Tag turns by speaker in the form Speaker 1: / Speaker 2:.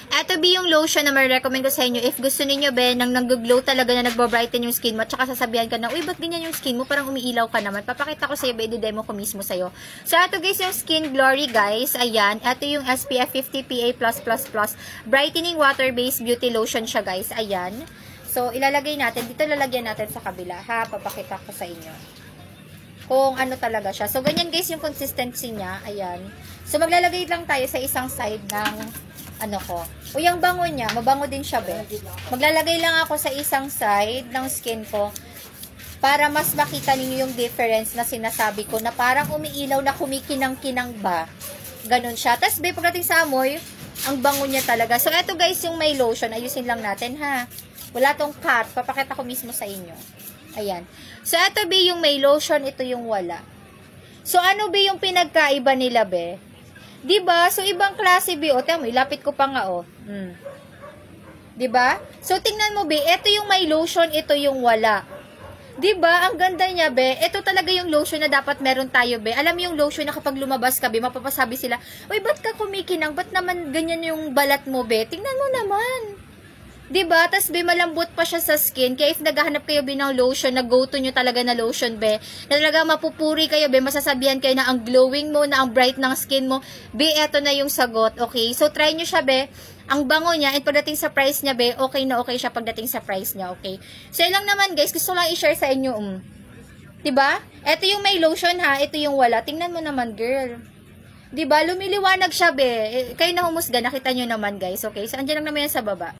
Speaker 1: Ito be yung lotion na ma-recommend ko sa inyo if gusto niyo be nang nag-glow talaga na nagbo-brighten yung skin mo at saka sasabihan ka na, uy, ba't ganyan yung skin mo? Parang umiilaw ka naman. Papakita ko sa iyo, be, i-demo ko mismo sa iyo. So, ito guys yung Skin Glory, guys. Ayan. Ito yung SPF 50 PA+++. Brightening water-based beauty lotion siya, guys. Ayan. So, ilalagay natin. Dito lalagyan natin sa kabila, ha? Papakita ko sa inyo kung ano talaga siya. So, ganyan guys yung consistency niya. Ayan. So, maglalagay lang tayo sa isang side ng ano ko. O yung bango niya, mabango din siya, be. Maglalagay lang ako sa isang side ng skin ko para mas makita niyo yung difference na sinasabi ko na parang umiilaw na kumikinang-kinang ba. Ganun siya. Tapos, be, pagdating sa amoy, ang bango niya talaga. So, eto guys, yung may lotion. Ayusin lang natin, ha. Wala tong cut. Papakita ko mismo sa inyo. Ayan. So, eto, be, yung may lotion. Ito yung wala. So, ano, be, yung pinagkaiba nila, be? Diba? So, ibang klase, be. O, tama, ilapit ko pa nga, o. Diba? So, tingnan mo, be. Ito yung may lotion, ito yung wala. Diba? Ang ganda niya, be. Ito talaga yung lotion na dapat meron tayo, be. Alam mo yung lotion na kapag lumabas ka, be, mapapasabi sila, uy, ba't ka kumikinang? Ba't naman ganyan yung balat mo, be? Tingnan mo naman. Diba? Tas, be, malambot pa siya sa skin. Kaya if naghahanap kayo, be, ng lotion, na go-to nyo talaga na lotion, be, na talaga mapupuri kayo, be, masasabihan kayo na ang glowing mo, na ang bright ng skin mo, be, eto na yung sagot, okay? So, try nyo siya, be. Ang bango niya, and pagdating sa price niya, be, okay na okay siya pagdating sa price niya, okay? So, yun lang naman, guys. Gusto lang i-share sa inyo, Diba? Eto yung may lotion, ha? Ito yung wala. Tingnan mo naman, girl. Diba? Lumiliwanag siya, be. Kayo na humusga, nakita nyo naman, guys, okay? So, andyan lang naman yan sa baba.